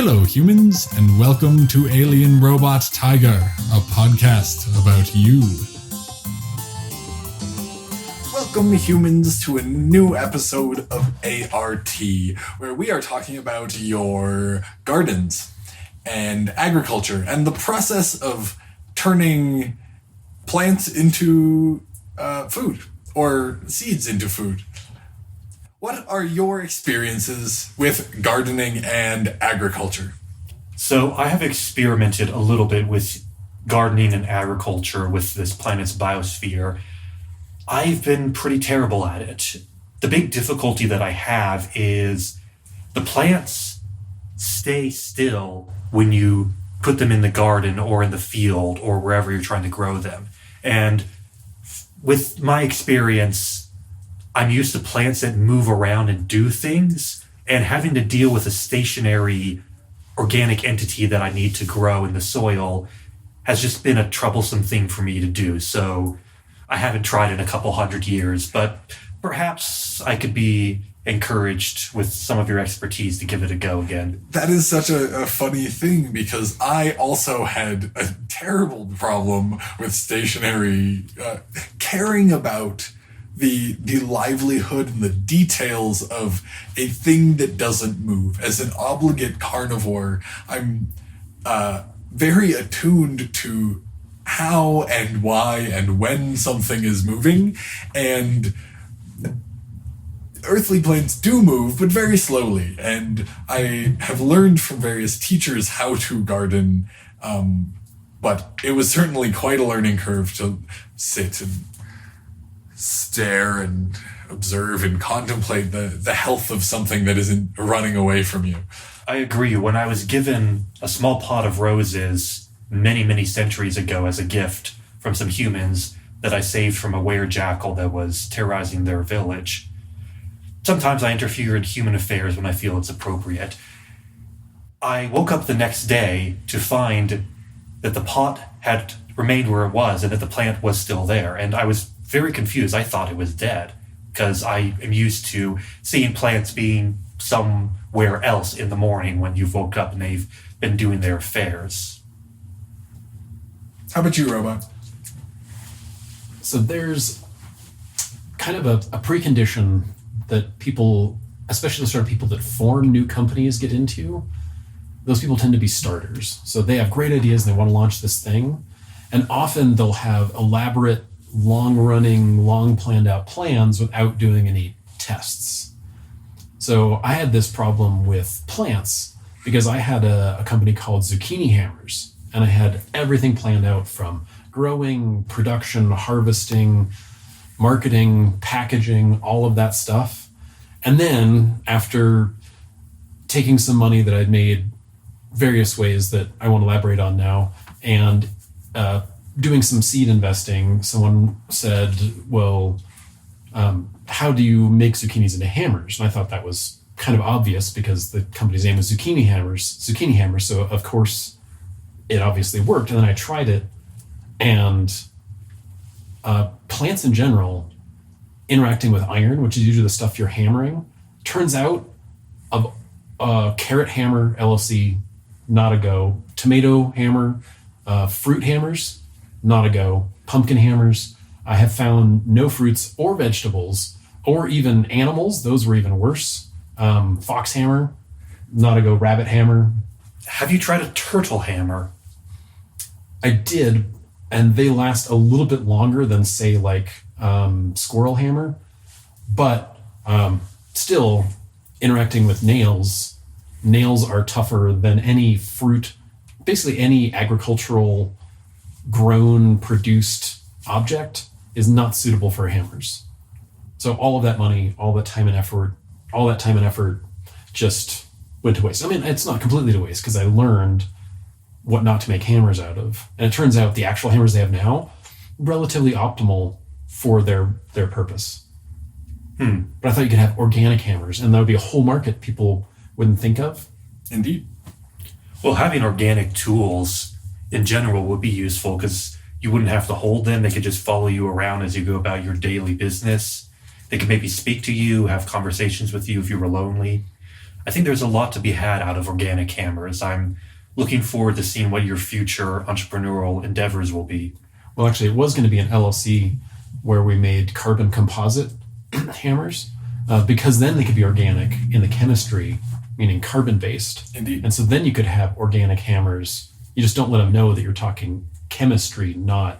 Hello, humans, and welcome to Alien Robot Tiger, a podcast about you. Welcome, humans, to a new episode of ART, where we are talking about your gardens and agriculture and the process of turning plants into food or seeds into food. What are your experiences with gardening and agriculture? So I have experimented a little bit with gardening and agriculture with this planet's biosphere. I've been pretty terrible at it. The big difficulty that I have is the plants stay still when you put them in the garden or in the field or wherever you're trying to grow them. And with my experience, I'm used to plants that move around and do things, and having to deal with a stationary organic entity that I need to grow in the soil has just been a troublesome thing for me to do. So I haven't tried in a couple hundred years, but perhaps I could be encouraged with some of your expertise to give it a go again. That is such a funny thing, because I also had a terrible problem with stationary, caring about the livelihood and the details of a thing that doesn't move. As an obligate carnivore, I'm very attuned to how and why and when something is moving, and earthly plants do move, but very slowly, and I have learned from various teachers how to garden, but it was certainly quite a learning curve to sit and stare and observe and contemplate the health of something that isn't running away from you. I agree. When I was given a small pot of roses many, many centuries ago as a gift from some humans that I saved from a were-jackal that was terrorizing their village, sometimes I interfere in human affairs when I feel it's appropriate. I woke up the next day to find that the pot had remained where it was and that the plant was still there, and I was very confused. I thought it was dead because I am used to seeing plants being somewhere else in the morning when you've woke up and they've been doing their affairs. How about you, Robot? So there's kind of a precondition that people, especially the sort of people that form new companies, get into. Those people tend to be starters. So they have great ideas and they want to launch this thing. And often they'll have elaborate, long-running, long-planned-out plans without doing any tests. So I had this problem with plants because I had a company called Zucchini Hammers, and I had everything planned out from growing, production, harvesting, marketing, packaging, all of that stuff. And then after taking some money that I'd made various ways that I won't elaborate on now, and doing some seed investing, someone said, well, how do you make zucchinis into hammers? And I thought that was kind of obvious because the company's name was Zucchini Hammers. So of course it obviously worked. And then I tried it, and plants in general interacting with iron, which is usually the stuff you're hammering, turns out a carrot hammer, LLC, not a go. Tomato hammer, fruit hammers, not a go. Pumpkin hammers, I have found no fruits or vegetables or even animals. Those were even worse. Fox hammer, not a go. Rabbit hammer. Have you tried a turtle hammer? I did, and they last a little bit longer than, say, like squirrel hammer, but still interacting with nails. Nails are tougher than any fruit, basically any agricultural grown, produced object is not suitable for hammers. So all of that money, all that time and effort just went to waste. I mean, it's not completely to waste because I learned what not to make hammers out of. And it turns out the actual hammers they have now, relatively optimal for their purpose. But I thought you could have organic hammers, and that would be a whole market people wouldn't think of. Indeed. Well, having organic tools in general would be useful because you wouldn't have to hold them. They could just follow you around as you go about your daily business. They could maybe speak to you, have conversations with you if you were lonely. I think there's a lot to be had out of organic hammers. I'm looking forward to seeing what your future entrepreneurial endeavors will be. Well, actually, it was going to be an LLC where we made carbon composite hammers because then they could be organic in the chemistry, meaning carbon-based. Indeed. And so then you could have organic hammers. You just don't let them know that you're talking chemistry, not,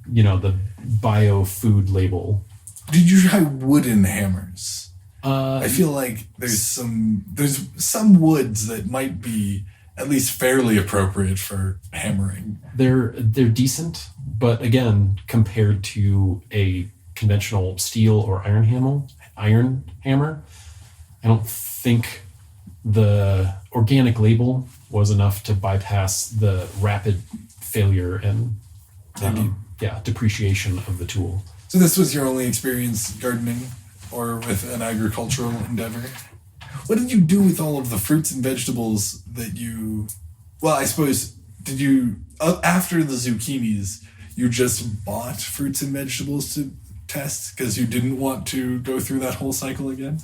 the bio-food label. Did you try wooden hammers? I feel like there's some woods that might be at least fairly appropriate for hammering. They're decent, but again, compared to a conventional steel or iron hammer, I don't think the organic label was enough to bypass the rapid failure and depreciation of the tool. So this was your only experience gardening or with an agricultural endeavor? What did you do with all of the fruits and vegetables that I suppose, did you, after the zucchinis, you just bought fruits and vegetables to test because you didn't want to go through that whole cycle again?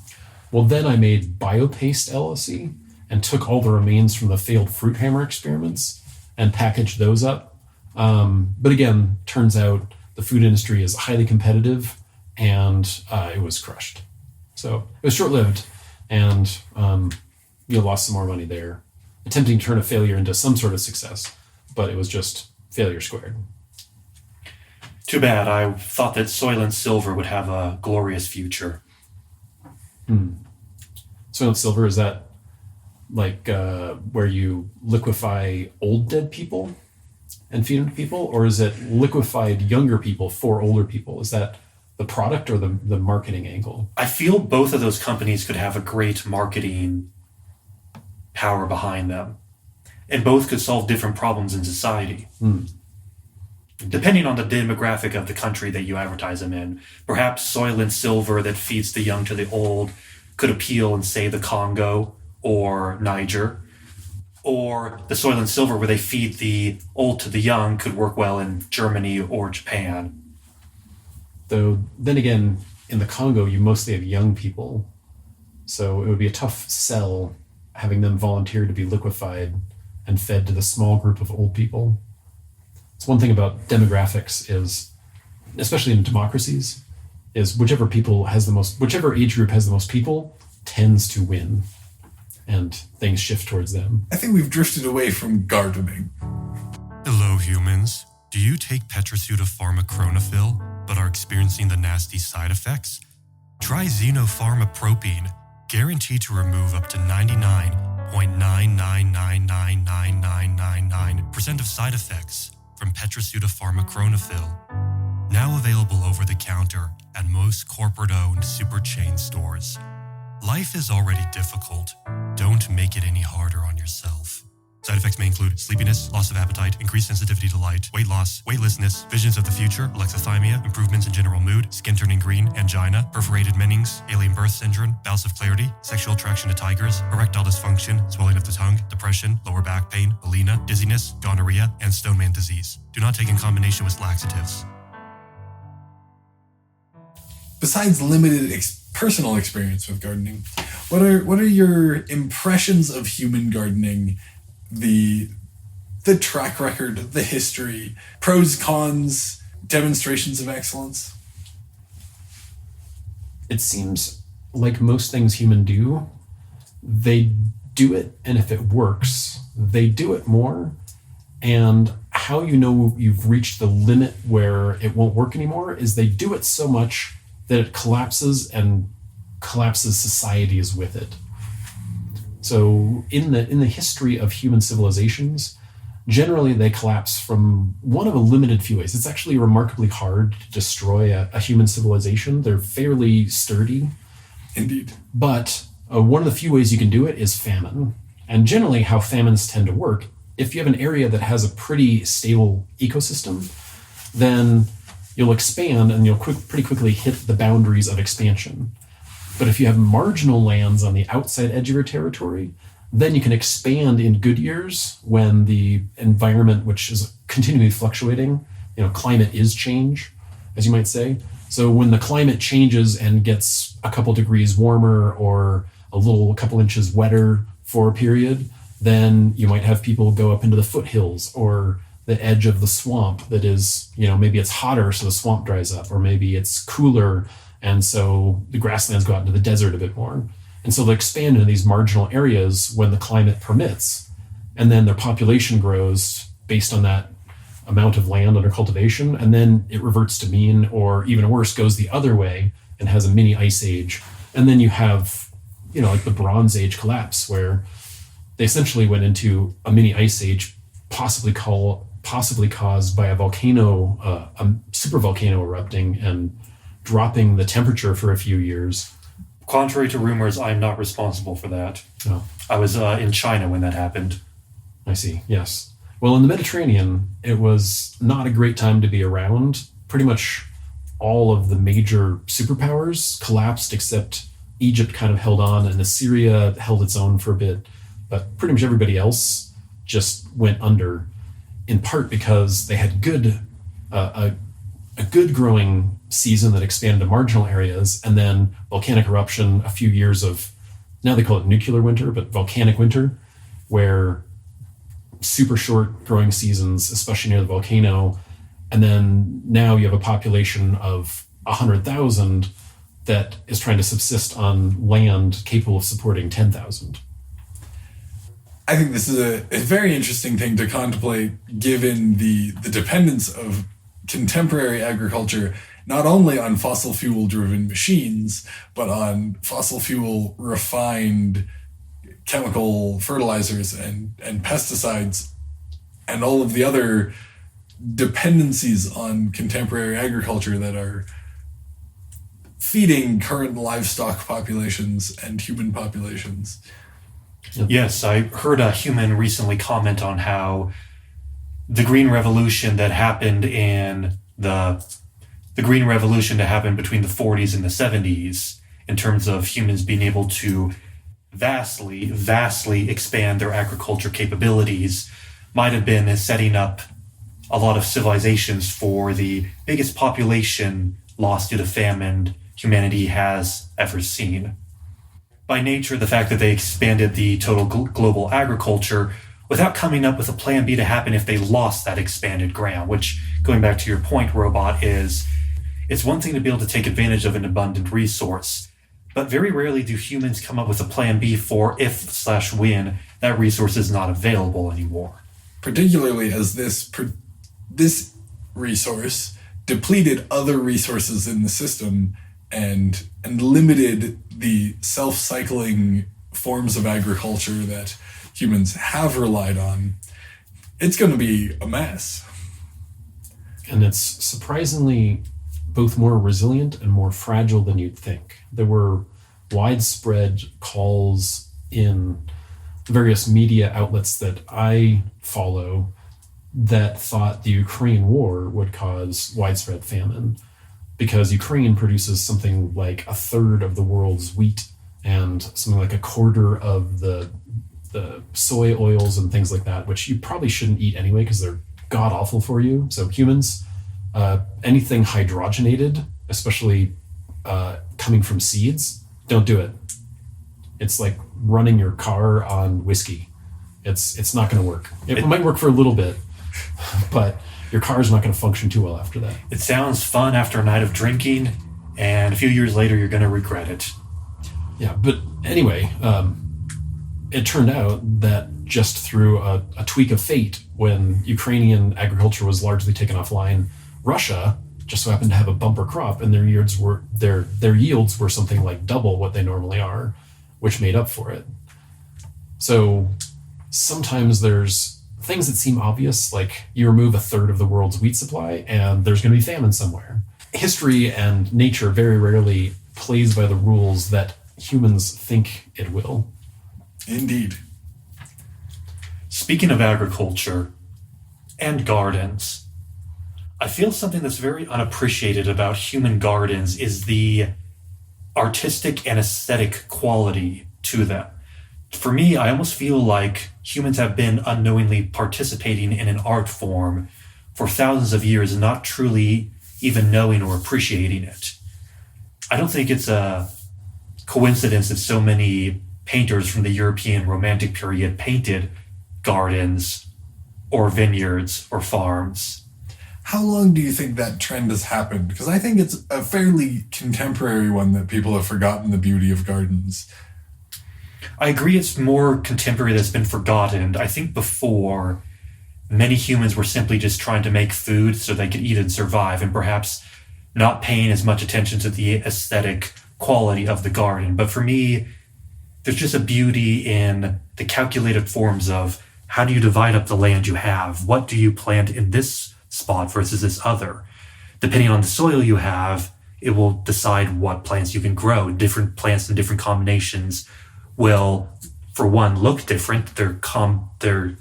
Well, then I made BioPaste LLC and took all the remains from the failed fruit hammer experiments and packaged those up. But again, turns out the food industry is highly competitive and it was crushed. So it was short-lived and you lost some more money there, attempting to turn a failure into some sort of success, but it was just failure squared. Too bad. I thought that soil and silver would have a glorious future. Soil and silver, is that like where you liquefy old dead people and feed them to people? Or is it liquefied younger people for older people? Is that the product or the marketing angle? I feel both of those companies could have a great marketing power behind them. And both could solve different problems in society. Depending on the demographic of the country that you advertise them in, perhaps soil and silver that feeds the young to the old could appeal in, say, the Congo or Niger. Or the soil and silver where they feed the old to the young could work well in Germany or Japan. Though, then again, in the Congo, you mostly have young people. So it would be a tough sell having them volunteer to be liquefied and fed to the small group of old people. It's one thing about demographics is, especially in democracies, is whichever age group has the most people tends to win, and things shift towards them. I think we've drifted away from gardening. Hello, humans. Do you take Petrosudopharma chronophyll but are experiencing the nasty side effects? Try xenopharmapropine, guaranteed to remove up to 99.9999999% of side effects from Petrosudopharma chronophyll. Now available over the counter at most corporate-owned super chain stores. Life is already difficult. Don't make it any harder on yourself. Side effects may include sleepiness, loss of appetite, increased sensitivity to light, weight loss, weightlessness, visions of the future, alexithymia, improvements in general mood, skin turning green, angina, perforated Mennings, alien birth syndrome, bouts of clarity, sexual attraction to tigers, erectile dysfunction, swelling of the tongue, depression, lower back pain, melena, dizziness, gonorrhea, and Stoneman disease. Do not take in combination with laxatives. Besides limited personal experience with gardening, what are your impressions of human gardening? The track record, the history, pros, cons, demonstrations of excellence? It seems like most things humans do, they do it, and if it works, they do it more. And how you know you've reached the limit where it won't work anymore is they do it so much that it collapses, and collapses societies with it. So in the history of human civilizations, generally they collapse from one of a limited few ways. It's actually remarkably hard to destroy a human civilization. They're fairly sturdy. Indeed. But one of the few ways you can do it is famine. And generally how famines tend to work, if you have an area that has a pretty stable ecosystem, then you'll expand and you'll pretty quickly hit the boundaries of expansion. But if you have marginal lands on the outside edge of your territory, then you can expand in good years when the environment, which is continually fluctuating, climate is change, as you might say. So when the climate changes and gets a couple degrees warmer or a couple inches wetter for a period, then you might have people go up into the foothills or the edge of the swamp that is, maybe it's hotter so the swamp dries up, or maybe it's cooler and so the grasslands go out into the desert a bit more. And so they'll expand into these marginal areas when the climate permits, and then their population grows based on that amount of land under cultivation, and then it reverts to mean, or even worse, goes the other way and has a mini ice age. And then you have, like the Bronze Age collapse, where they essentially went into a mini ice age, possibly caused by a volcano, a super volcano erupting and dropping the temperature for a few years. Contrary to rumors, I'm not responsible for that. Oh. I was in China when that happened. I see, yes. Well, in the Mediterranean, it was not a great time to be around. Pretty much all of the major superpowers collapsed, except Egypt kind of held on, and Assyria held its own for a bit. But pretty much everybody else just went under, in part because they had a good growing season that expanded to marginal areas, and then volcanic eruption, a few years of, now they call it nuclear winter, but volcanic winter, where super short growing seasons, especially near the volcano. And then now you have a population of 100,000 that is trying to subsist on land capable of supporting 10,000. I think this is a very interesting thing to contemplate, given the dependence of contemporary agriculture, not only on fossil fuel driven machines, but on fossil fuel refined chemical fertilizers and pesticides and all of the other dependencies on contemporary agriculture that are feeding current livestock populations and human populations. Yes, I heard a human recently comment on how the green revolution that happened in the green revolution that happened between the 40s and the 70s, in terms of humans being able to vastly expand their agriculture capabilities, might have been setting up a lot of civilizations for the biggest population loss due to famine humanity has ever seen. By nature, the fact that they expanded the total global agriculture without coming up with a plan B to happen if they lost that expanded ground, which, going back to your point, Robot, is it's one thing to be able to take advantage of an abundant resource, but very rarely do humans come up with a plan B for if/when that resource is not available anymore. Particularly as this resource depleted other resources in the system and limited the self-cycling forms of agriculture that humans have relied on. It's going to be a mess. And it's surprisingly both more resilient and more fragile than you'd think. There were widespread calls in various media outlets that I follow that thought the Ukraine war would cause widespread famine, because Ukraine produces something like a third of the world's wheat and something like a quarter of the soy oils and things like that, which you probably shouldn't eat anyway because they're god awful for you. So humans, anything hydrogenated, especially coming from seeds, don't do it. It's like running your car on whiskey. It's not going to work. It might work for a little bit, but your car is not going to function too well after that. It sounds fun after a night of drinking, and a few years later you're going to regret it. Yeah, but anyway, it turned out that just through a tweak of fate, when Ukrainian agriculture was largely taken offline, Russia just so happened to have a bumper crop, and their yields were something like double what they normally are, which made up for it. So sometimes there's things that seem obvious, like you remove a third of the world's wheat supply and there's going to be famine somewhere. History and nature very rarely plays by the rules that humans think it will. Indeed. Speaking of agriculture and gardens, I feel something that's very unappreciated about human gardens is the artistic and aesthetic quality to them. For me, I almost feel like humans have been unknowingly participating in an art form for thousands of years and not truly even knowing or appreciating it. I don't think it's a coincidence that so many painters from the European Romantic period painted gardens or vineyards or farms. How long do you think that trend has happened? Because I think it's a fairly contemporary one that people have forgotten the beauty of gardens. I agree it's more contemporary that's been forgotten. I think before, many humans were simply just trying to make food so they could eat and survive, and perhaps not paying as much attention to the aesthetic quality of the garden. But for me, there's just a beauty in the calculated forms of how do you divide up the land you have? What do you plant in this spot versus this other? Depending on the soil you have, it will decide what plants you can grow. Different plants in different combinations will, for one, look different. Their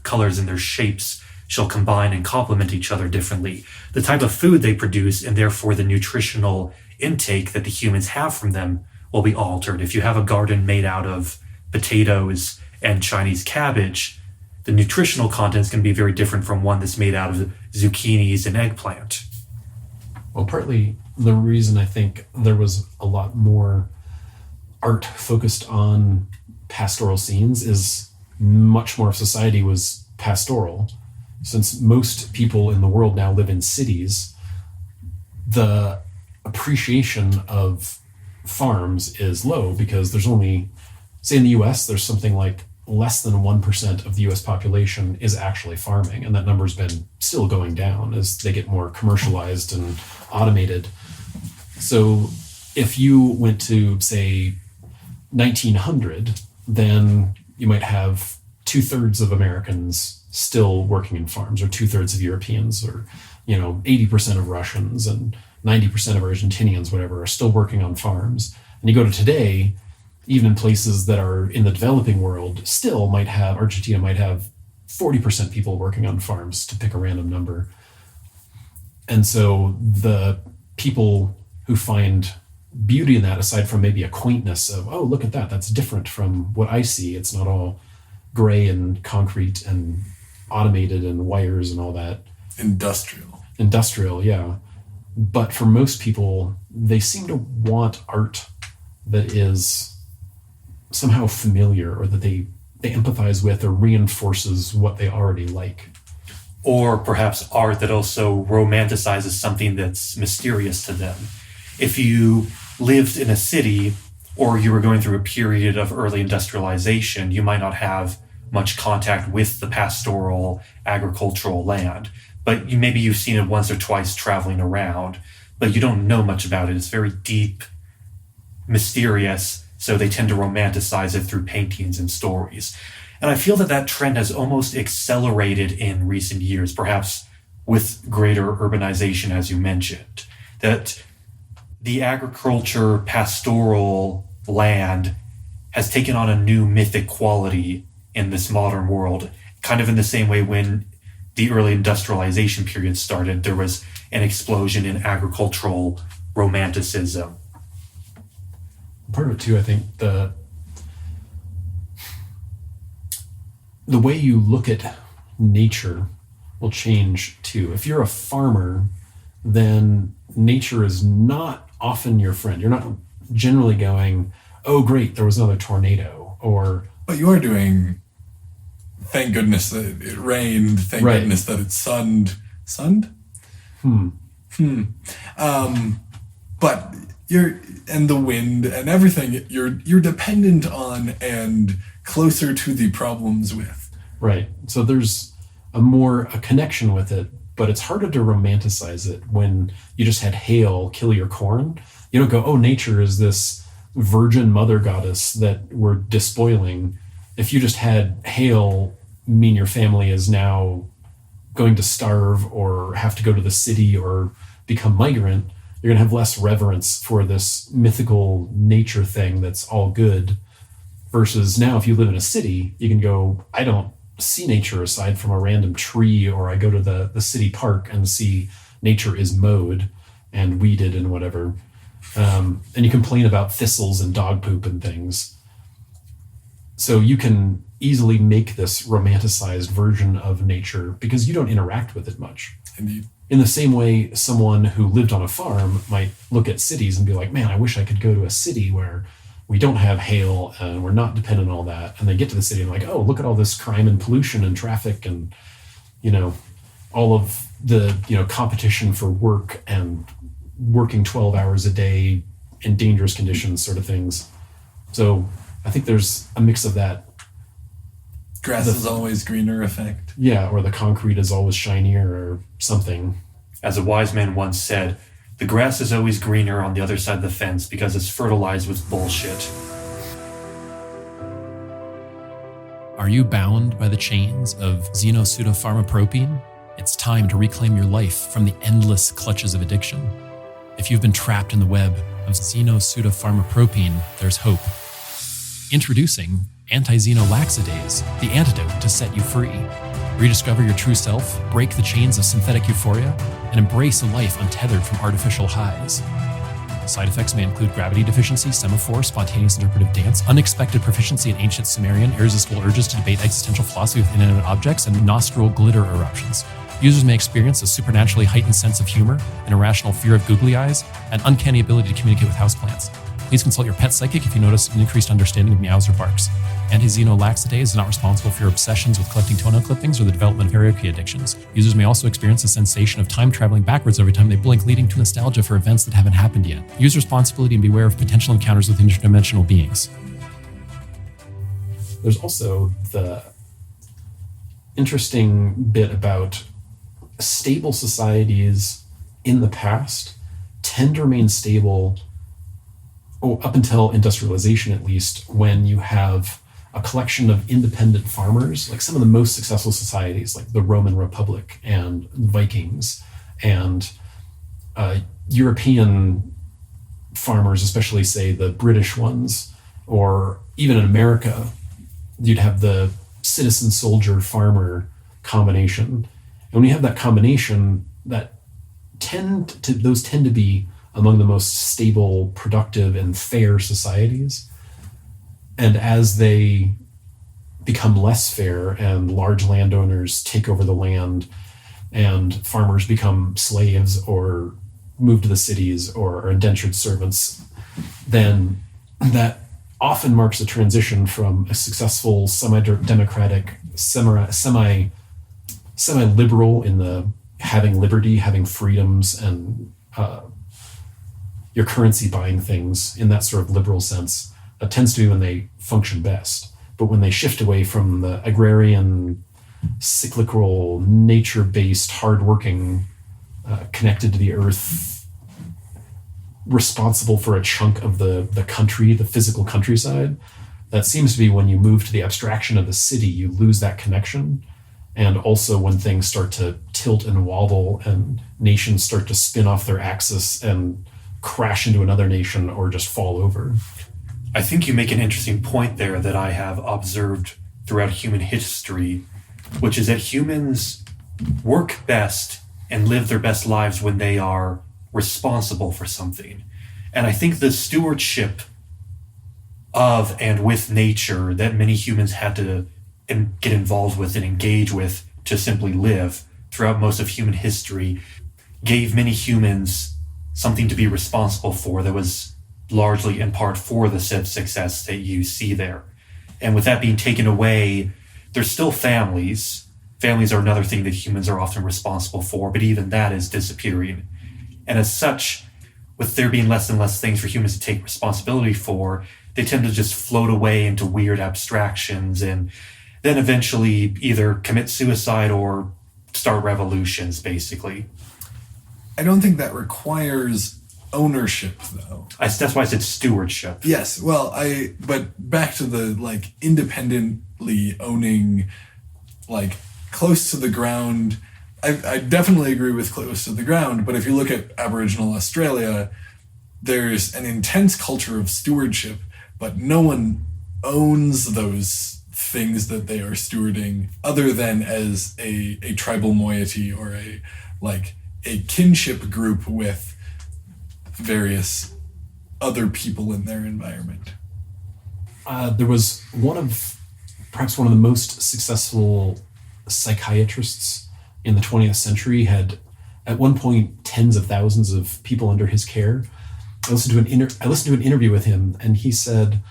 colors and their shapes shall combine and complement each other differently. The type of food they produce, and therefore the nutritional intake that the humans have from them, will be altered. If you have a garden made out of potatoes and Chinese cabbage, the nutritional content is going to be very different from one that's made out of zucchinis and eggplant. Well, partly the reason I think there was a lot more art focused on pastoral scenes is much more of society was pastoral. Since most people in the world now live in cities, the appreciation of farms is low because there's only, say in the US, there's something like less than 1% of the US population is actually farming. And that number's been still going down as they get more commercialized and automated. So if you went to, say, 1900, then you might have 2/3 of Americans still working in farms, or 2/3 of Europeans, or 80% of Russians and 90% of Argentinians, whatever, are still working on farms. And you go to today, even in places that are in the developing world, still Argentina might have 40% people working on farms, to pick a random number. And so the people who find beauty in that, aside from maybe a quaintness of, oh, look at that, that's different from what I see. It's not all gray and concrete and automated and wires and all that. Industrial, yeah. But for most people, they seem to want art that is somehow familiar, or that they empathize with, or reinforces what they already like. Or perhaps art that also romanticizes something that's mysterious to them. If you lived in a city, or you were going through a period of early industrialization, you might not have much contact with the pastoral agricultural land. But maybe you've seen it once or twice traveling around, but you don't know much about it. It's very deep, mysterious, so they tend to romanticize it through paintings and stories. And I feel that trend has almost accelerated in recent years, perhaps with greater urbanization, as you mentioned, that the agriculture pastoral land has taken on a new mythic quality in this modern world, kind of in the same way when the early industrialization period started, there was an explosion in agricultural romanticism. Part of it too, I think the way you look at nature will change too. If you're a farmer, then nature is not often your friend. You're not generally going, oh great, there was another tornado, or... But you are doing, thank goodness that it rained, thank goodness that it sunned. But and the wind and everything, you're dependent on and closer to the problems with. Right. So there's a connection with it, but it's harder to romanticize it when you just had hail kill your corn. You don't go, oh, nature is this virgin mother goddess that we're despoiling. If you just had hail mean your family is now going to starve or have to go to the city or become migrant, you're going to have less reverence for this mythical nature thing that's all good. Versus now, if you live in a city, you can go, I don't see nature aside from a random tree, or I go to the city park and see nature is mowed and weeded and whatever. And you complain about thistles and dog poop and things. So you can easily make this romanticized version of nature because you don't interact with it much. Indeed. In the same way, someone who lived on a farm might look at cities and be like, man, I wish I could go to a city where we don't have hail and we're not dependent on all that. And they get to the city and like, oh, look at all this crime and pollution and traffic and, all of the, competition for work and working 12 hours a day in dangerous conditions sort of things. So I think there's a mix of that. Grass is always greener effect. Yeah, or the concrete is always shinier or something. As a wise man once said, the grass is always greener on the other side of the fence because it's fertilized with bullshit. Are you bound by the chains of xenopseudopharmapropine? It's time to reclaim your life from the endless clutches of addiction. If you've been trapped in the web of xenopseudopharmapropine, there's hope. Introducing anti-xenolaxidase, the antidote to set you free. Rediscover your true self, break the chains of synthetic euphoria, and embrace a life untethered from artificial highs. Side effects may include gravity deficiency, semaphore, spontaneous interpretive dance, unexpected proficiency in ancient Sumerian, irresistible urges to debate existential philosophy with inanimate objects, and nostril glitter eruptions. Users may experience a supernaturally heightened sense of humor, an irrational fear of googly eyes, and uncanny ability to communicate with houseplants. Please consult your pet psychic if you notice an increased understanding of meows or barks. Anti-xenolaxidase is not responsible for your obsessions with collecting toenail clippings or the development of karaoke addictions. Users may also experience a sensation of time traveling backwards every time they blink, leading to nostalgia for events that haven't happened yet. Use responsibility and beware of potential encounters with interdimensional beings. There's also the interesting bit about stable societies in the past tend to remain stable up until industrialization, at least, when you have a collection of independent farmers, like some of the most successful societies, like the Roman Republic and Vikings, and European farmers, especially, say, the British ones, or even in America, you'd have the citizen soldier farmer combination. And when you have that combination, those tend to be among the most stable, productive, and fair societies. And as they become less fair and large landowners take over the land and farmers become slaves or move to the cities or are indentured servants, then that often marks a transition from a successful semi-democratic, semi-liberal in the having liberty, having freedoms, and your currency buying things in that sort of liberal sense. That tends to be when they function best. But when they shift away from the agrarian, cyclical, nature-based, hardworking, connected to the earth, responsible for a chunk of the country, the physical countryside, that seems to be when you move to the abstraction of the city, you lose that connection. And also when things start to tilt and wobble and nations start to spin off their axis and crash into another nation or just fall over. I think you make an interesting point there that I have observed throughout human history, which is that humans work best and live their best lives when they are responsible for something. And I think the stewardship of and with nature that many humans had to get involved with and engage with to simply live throughout most of human history gave many humans something to be responsible for that was largely in part for the said success that you see there. And with that being taken away, there's still families. Families are another thing that humans are often responsible for, but even that is disappearing. And as such, with there being less and less things for humans to take responsibility for, they tend to just float away into weird abstractions and then eventually either commit suicide or start revolutions, basically. I don't think that requires ownership, though. That's why I said stewardship. Yes, well, but back to the, independently owning, close to the ground. I definitely agree with close to the ground, but if you look at Aboriginal Australia, there's an intense culture of stewardship, but no one owns those things that they are stewarding other than as a tribal moiety or a kinship group with various other people in their environment. There was perhaps one of the most successful psychiatrists in the 20th century, had at one point tens of thousands of people under his care. I listened to an interview with him, and he said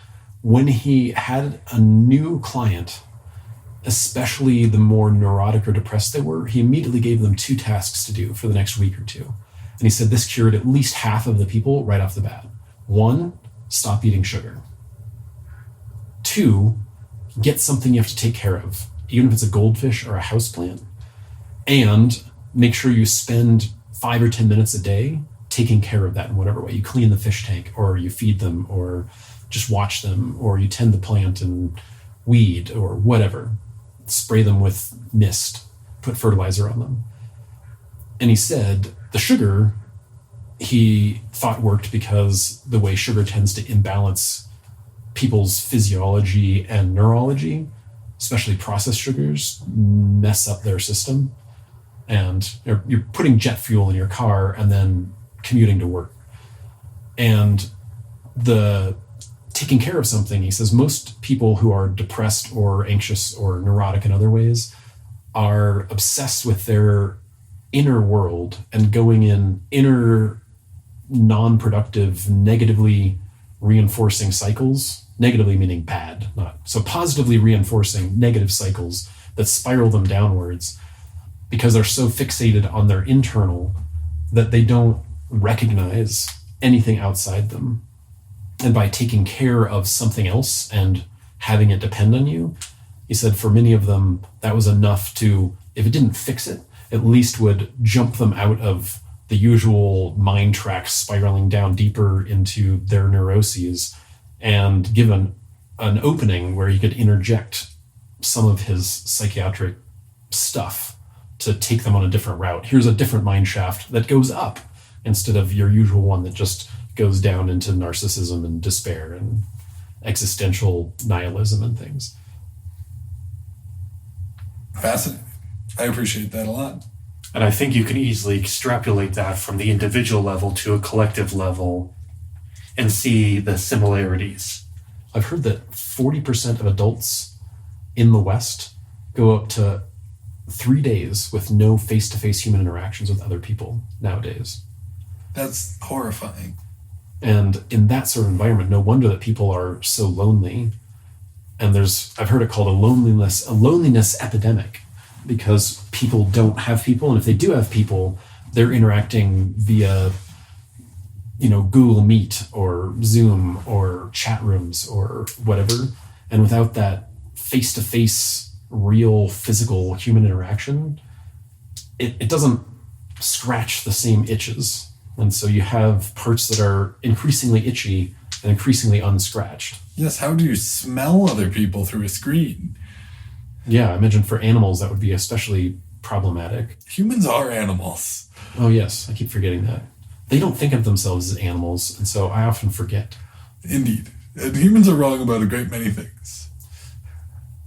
when he had a new client, especially the more neurotic or depressed they were, he immediately gave them 2 tasks to do for the next week or 2. And he said this cured at least half of the people right off the bat. 1, stop eating sugar. 2, get something you have to take care of, even if it's a goldfish or a houseplant, and make sure you spend 5 or 10 minutes a day taking care of that in whatever way. You clean the fish tank, or you feed them, or just watch them, or you tend the plant and weed, or whatever. Spray them with mist, put fertilizer on them. And he said the sugar, he thought worked because the way sugar tends to imbalance people's physiology and neurology, especially processed sugars, mess up their system. And you're putting jet fuel in your car and then commuting to work. And the taking care of something, he says most people who are depressed or anxious or neurotic in other ways are obsessed with their inner world and going in inner non-productive, negatively reinforcing cycles, negatively meaning bad, not so positively reinforcing negative cycles that spiral them downwards because they're so fixated on their internal that they don't recognize anything outside them. And by taking care of something else and having it depend on you, he said for many of them, that was enough to, if it didn't fix it, at least would jump them out of the usual mind tracks spiraling down deeper into their neuroses and give an opening where he could interject some of his psychiatric stuff to take them on a different route. Here's a different mine shaft that goes up instead of your usual one that just goes down into narcissism and despair and existential nihilism and things. Fascinating. I appreciate that a lot. And I think you can easily extrapolate that from the individual level to a collective level and see the similarities. I've heard that 40% of adults in the West go up to 3 days with no face-to-face human interactions with other people nowadays. That's horrifying. And in that sort of environment, no wonder that people are so lonely. And I've heard it called a loneliness epidemic, because people don't have people. And if they do have people, they're interacting via, Google Meet or Zoom or chat rooms or whatever. And without that face-to-face, real, physical human interaction, it doesn't scratch the same itches. And so you have parts that are increasingly itchy and increasingly unscratched. Yes, how do you smell other people through a screen? Yeah, I imagine for animals that would be especially problematic. Humans are animals. Oh yes, I keep forgetting that. They don't think of themselves as animals, and so I often forget. Indeed. And humans are wrong about a great many things.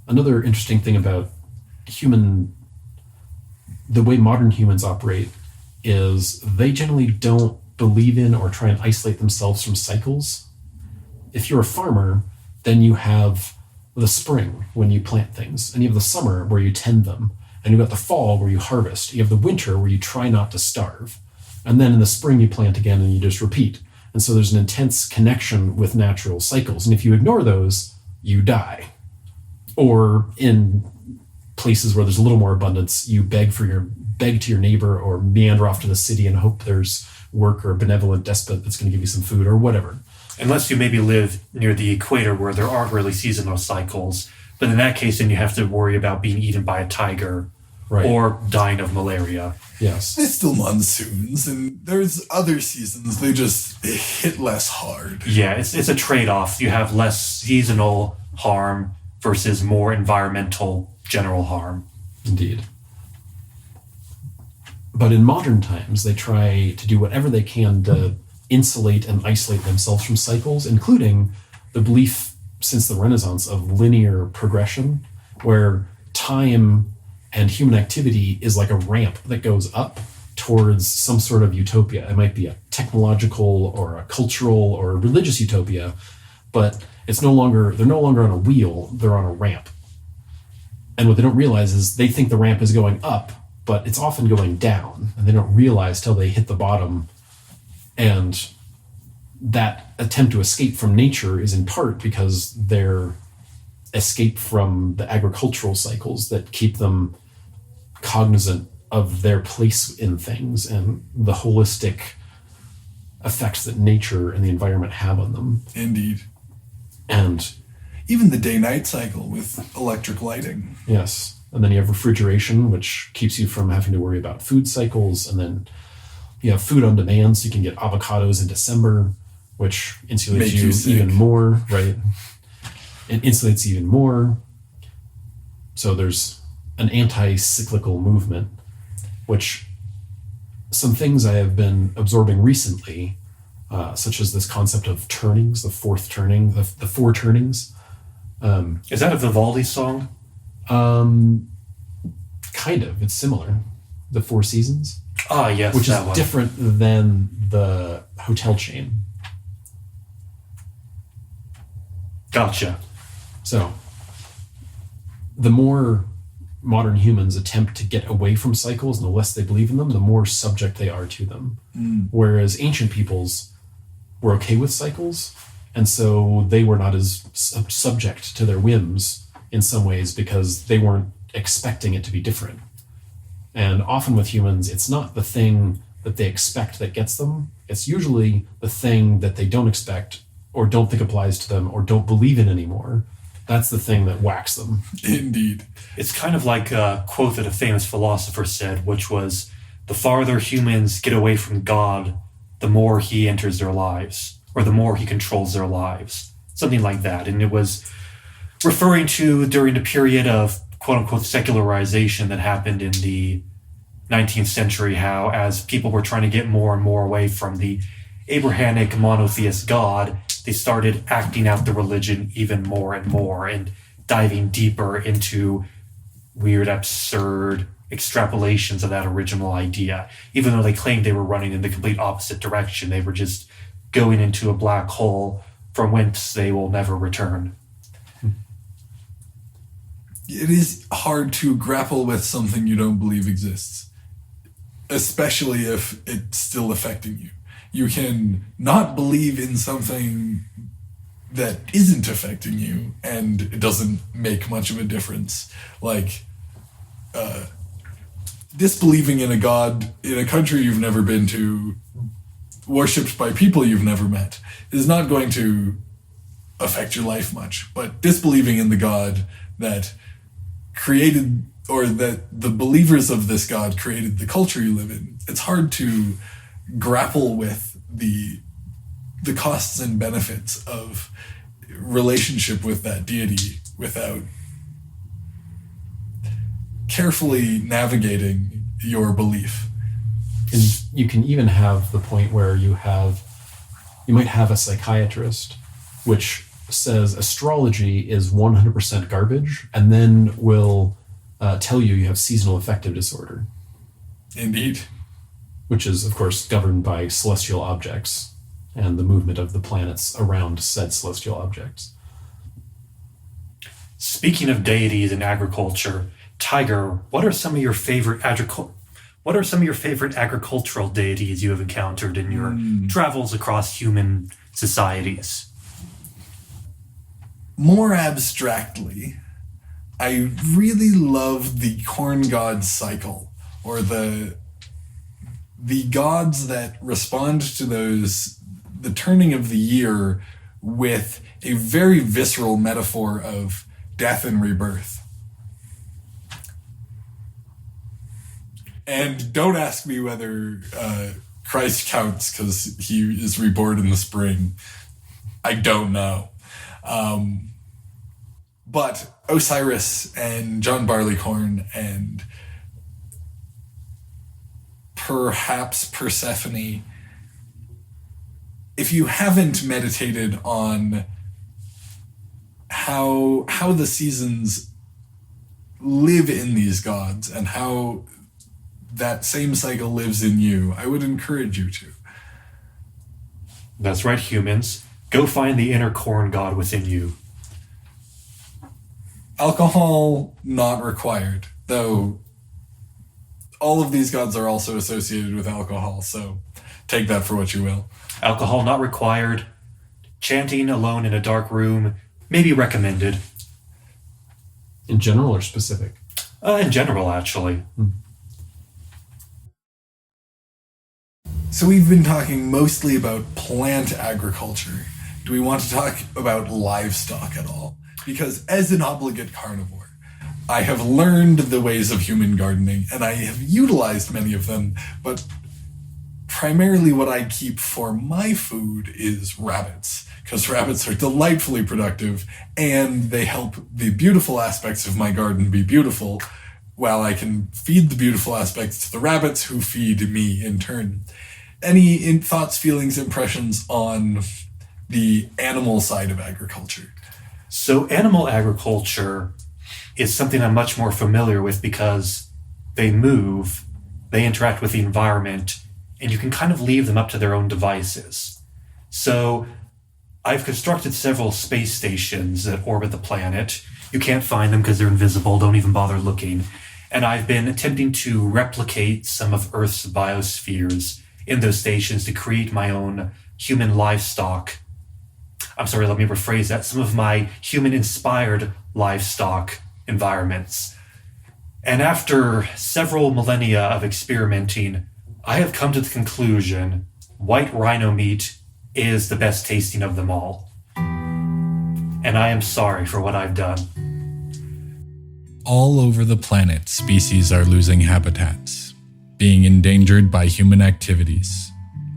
Another interesting thing about the way modern humans operate is they generally don't believe in or try and isolate themselves from cycles. If you're a farmer, then you have the spring when you plant things, and you have the summer where you tend them, and you've got the fall where you harvest. You have the winter where you try not to starve. And then in the spring you plant again and you just repeat. And so there's an intense connection with natural cycles. And if you ignore those, you die. Or in places where there's a little more abundance, you beg to your neighbor or meander off to the city and hope there's work or a benevolent despot that's going to give you some food or whatever. Unless you maybe live near the equator where there aren't really seasonal cycles. But in that case, then you have to worry about being eaten by a tiger, right, or dying of malaria. Yes. There's still monsoons, and there's other seasons. They just hit less hard. Yeah, it's a trade-off. You have less seasonal harm versus more environmental general harm. Indeed. But in modern times, they try to do whatever they can to insulate and isolate themselves from cycles, including the belief since the Renaissance of linear progression, where time and human activity is like a ramp that goes up towards some sort of utopia. It might be a technological or a cultural or a religious utopia, but they're no longer on a wheel, they're on a ramp. And what they don't realize is they think the ramp is going up, but it's often going down, and they don't realize till they hit the bottom and that attempt to escape from nature is in part because they're escape from the agricultural cycles that keep them cognizant of their place in things and the holistic effects that nature and the environment have on them. Indeed. And even the day-night cycle with electric lighting. Yes. And then you have refrigeration, which keeps you from having to worry about food cycles. And then you have food on demand, so you can get avocados in December, which insulates Make you sick. even more, right? It insulates even more. So there's an anti-cyclical movement, which some things I have been absorbing recently, such as this concept of turnings, the fourth turning, the four turnings. Is that a Vivaldi song? Kind of. It's similar. The Four Seasons. Ah, yes, which is that one. different than the hotel chain. Gotcha. So, the more modern humans attempt to get away from cycles and the less they believe in them, the more subject they are to them. Whereas ancient peoples were okay with cycles, and so they were not as subject to their whims in some ways because they weren't expecting it to be different. And often with humans, it's not the thing that they expect that gets them. It's usually the thing that they don't expect or don't think applies to them or don't believe in anymore. That's the thing that whacks them. Indeed. It's kind of like a quote that a famous philosopher said, which was, the farther humans get away from God, the more he enters their lives, or the more he controls their lives. Something like that. And it was referring to during the period of quote-unquote secularization that happened in the 19th century, how as people were trying to get more and more away from the Abrahamic monotheist God, they started acting out the religion even more and more and diving deeper into weird, absurd extrapolations of that original idea. Even though they claimed they were running in the complete opposite direction, they were just going into a black hole from whence they will never return. It is hard to grapple with something you don't believe exists, especially if it's still affecting you. You can not believe in something that isn't affecting you and it doesn't make much of a difference. Like, disbelieving in a god in a country you've never been to, worshipped by people you've never met, is not going to affect your life much. But disbelieving in the god that created, or that the believers of this god created the culture you live in, it's hard to grapple with the costs and benefits of relationship with that deity without carefully navigating your belief. And you can even have the point where you might have a psychiatrist which says astrology is 100% garbage and then will tell you have seasonal affective disorder. Indeed. Which is, of course, governed by celestial objects and the movement of the planets around said celestial objects. Speaking of deities and agriculture, Tiger, what are some of your favorite agricultural deities you have encountered in your travels across human societies? More abstractly, I really love the corn god cycle, or the gods that respond to the turning of the year with a very visceral metaphor of death and rebirth. And don't ask me whether Christ counts because he is reborn in the spring. I don't know. But Osiris and John Barleycorn and perhaps Persephone, if you haven't meditated on how the seasons live in these gods and how that same cycle lives in you, I would encourage you to. That's right, humans. Go find the inner corn god within you. Alcohol not required, though all of these gods are also associated with alcohol, so take that for what you will. Alcohol not required. Chanting alone in a dark room may be recommended. In general or specific? In general, actually. So we've been talking mostly about plant agriculture. Do we want to talk about livestock at all? Because as an obligate carnivore, I have learned the ways of human gardening, and I have utilized many of them, but primarily what I keep for my food is rabbits, because rabbits are delightfully productive, and they help the beautiful aspects of my garden be beautiful, while I can feed the beautiful aspects to the rabbits who feed me in turn. Any thoughts, feelings, impressions on the animal side of agriculture? So animal agriculture is something I'm much more familiar with because they move, they interact with the environment, and you can kind of leave them up to their own devices. So I've constructed several space stations that orbit the planet. You can't find them because they're invisible, don't even bother looking. And I've been attempting to replicate some of Earth's biospheres in those stations to create my own human livestock. I'm sorry, let me rephrase that. Some of my human-inspired livestock environments. And after several millennia of experimenting, I have come to the conclusion white rhino meat is the best tasting of them all. And I am sorry for what I've done. All over the planet, species are losing habitats, being endangered by human activities,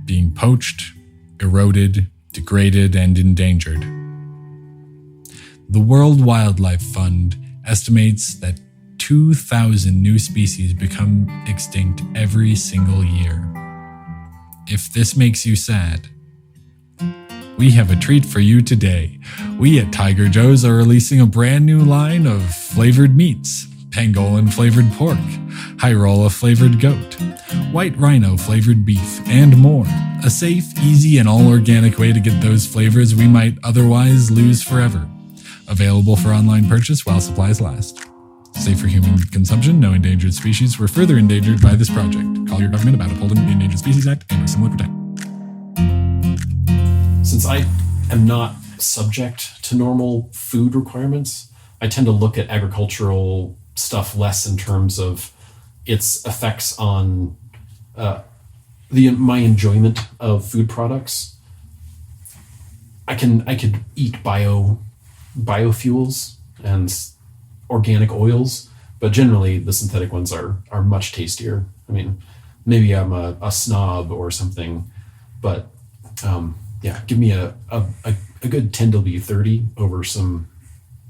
being poached, eroded, degraded, and endangered. The World Wildlife Fund estimates that 2,000 new species become extinct every single year. If this makes you sad, we have a treat for you today. We at Tiger Joe's are releasing a brand new line of flavored meats: pangolin flavored pork, Hyrola flavored goat, white rhino flavored beef, and more. A safe, easy, and all-organic way to get those flavors we might otherwise lose forever. Available for online purchase while supplies last. Safe for human consumption, no endangered species were further endangered by this project. Call your government about upholding the Endangered Species Act and similar protect. Since I am not subject to normal food requirements, I tend to look at agricultural stuff less in terms of its effects on my enjoyment of food products. I could eat biofuels and organic oils, but generally the synthetic ones are much tastier. I mean, maybe I'm a snob or something, but give me a good 10W30 over some,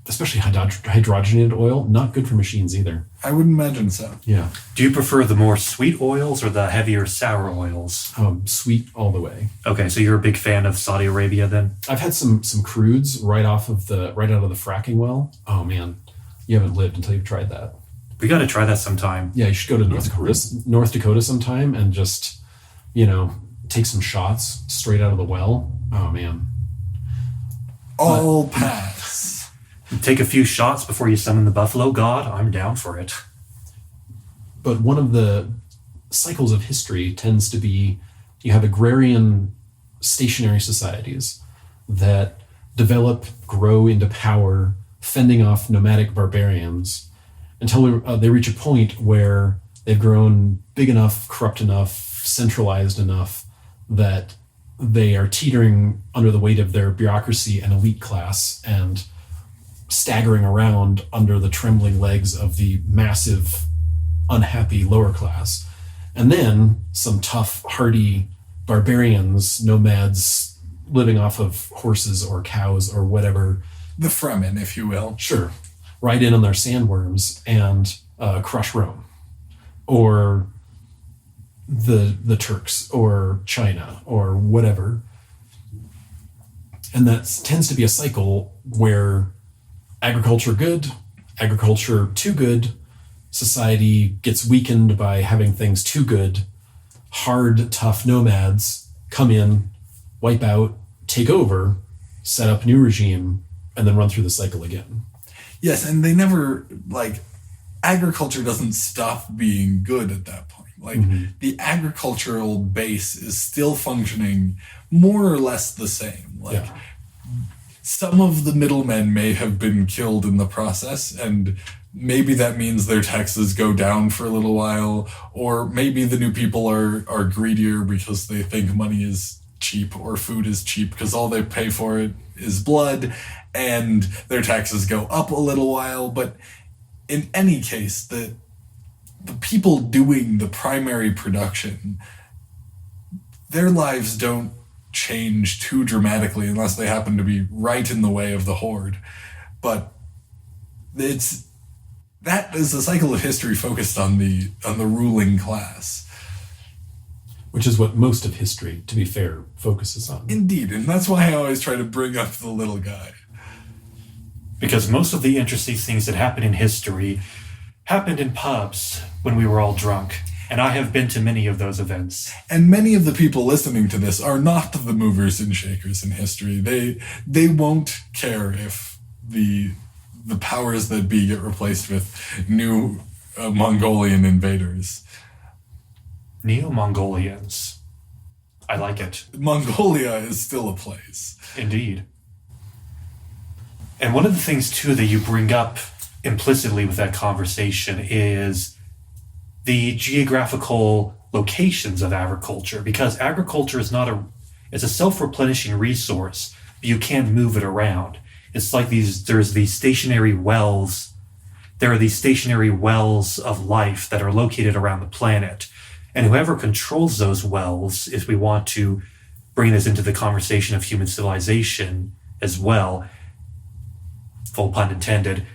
especially hydrogenated oil. Not good for machines either. I wouldn't imagine so. Yeah. Do you prefer the more sweet oils or the heavier sour oils? Sweet all the way. Okay, so you're a big fan of Saudi Arabia then? I've had some crudes right out of the fracking well. Oh man, you haven't lived until you've tried that. We got to try that sometime. Yeah, you should go to North Dakota sometime and just, take some shots straight out of the well. Oh man. All pass. Take a few shots before you summon the buffalo god. I'm down for it. But one of the cycles of history tends to be you have agrarian stationary societies that develop, grow into power, fending off nomadic barbarians until they reach a point where they've grown big enough, corrupt enough, centralized enough that they are teetering under the weight of their bureaucracy and elite class and staggering around under the trembling legs of the massive, unhappy lower class. And then some tough, hardy barbarians, nomads, living off of horses or cows or whatever. The Fremen, if you will. Sure. Ride in on their sandworms and crush Rome. Or the Turks or China or whatever. And that tends to be a cycle where agriculture good, agriculture too good, society gets weakened by having things too good, hard, tough nomads come in, wipe out, take over, set up a new regime, and then run through the cycle again. Yes, and they never, agriculture doesn't stop being good at that point. Like, the agricultural base is still functioning more or less the same. Like, some of the middlemen may have been killed in the process, and maybe that means their taxes go down for a little while, or maybe the new people are greedier because they think money is cheap or food is cheap because all they pay for it is blood, and their taxes go up a little while. But in any case, the people doing the primary production, their lives don't change too dramatically unless they happen to be right in the way of the horde. But that is a cycle of history focused on the ruling class. Which is what most of history, to be fair, focuses on. Indeed, and that's why I always try to bring up the little guy. Because most of the interesting things that happen in history happened in pubs when we were all drunk. And I have been to many of those events. And many of the people listening to this are not the movers and shakers in history. They won't care if the powers that be get replaced with new Mongolian invaders. Neo-Mongolians. I like it. Mongolia is still a place. Indeed. And one of the things, too, that you bring up implicitly with that conversation is the geographical locations of agriculture, because agriculture is it's a self-replenishing resource, but you can't move it around. It's like there's these stationary wells. There are these stationary wells of life that are located around the planet. And whoever controls those wells, if we want to bring this into the conversation of human civilization as well, full pun intended,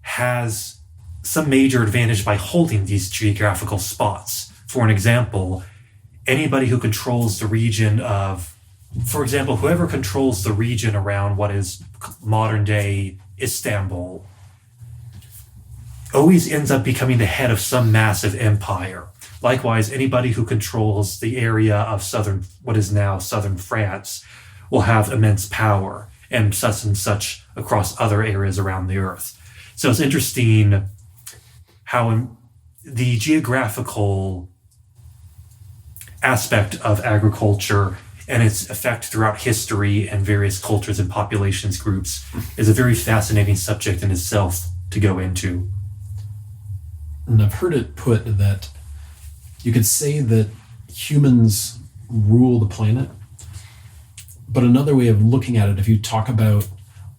has some major advantage by holding these geographical spots. For an example, anybody who controls the region whoever controls the region around what is modern day Istanbul always ends up becoming the head of some massive empire. Likewise, anybody who controls the area of what is now southern France will have immense power, and such across other areas around the earth. So it's interesting how the geographical aspect of agriculture and its effect throughout history and various cultures and populations groups is a very fascinating subject in itself to go into. And I've heard it put that you could say that humans rule the planet, but another way of looking at it, if you talk about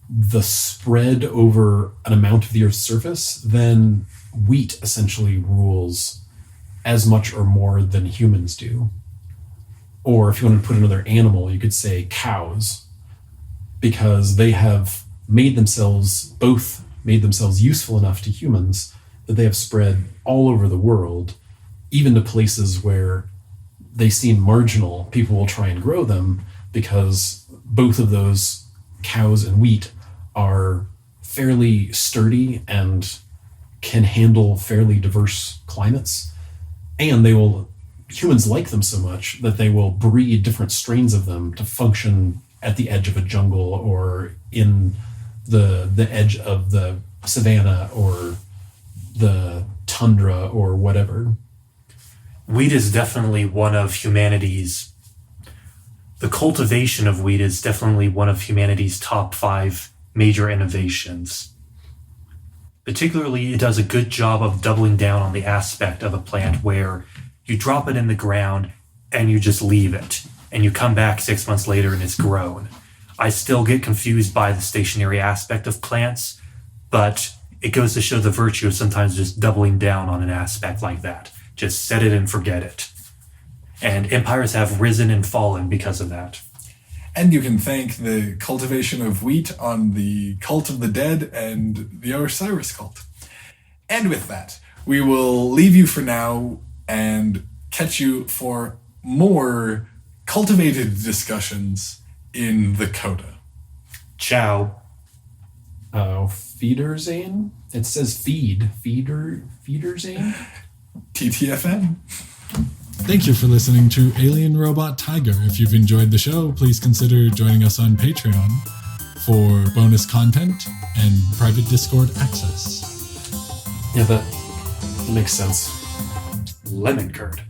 the spread over an amount of the Earth's surface, then wheat essentially rules as much or more than humans do. Or if you want to put another animal, you could say cows, because they have made themselves useful enough to humans that they have spread all over the world, even to places where they seem marginal. People will try and grow them because both of those, cows and wheat, are fairly sturdy and can handle fairly diverse climates. And humans like them so much that they will breed different strains of them to function at the edge of a jungle or in the edge of the savanna or the tundra or whatever. Wheat is definitely one of humanity's... The cultivation of wheat is definitely one of humanity's top 5 major innovations. Particularly, it does a good job of doubling down on the aspect of a plant where you drop it in the ground and you just leave it, and you come back 6 months later and it's grown. I still get confused by the stationary aspect of plants, but it goes to show the virtue of sometimes just doubling down on an aspect like that. Just set it and forget it. And empires have risen and fallen because of that. And you can thank the cultivation of wheat on the cult of the dead and the Osiris cult. And with that, we will leave you for now and catch you for more cultivated discussions in the Coda. Ciao. Feederzane? It says Feederzane? TTFN. Thank you for listening to Alien Robot Tiger. If you've enjoyed the show, please consider joining us on Patreon for bonus content and private Discord access. Yeah, that makes sense. Lemon curd.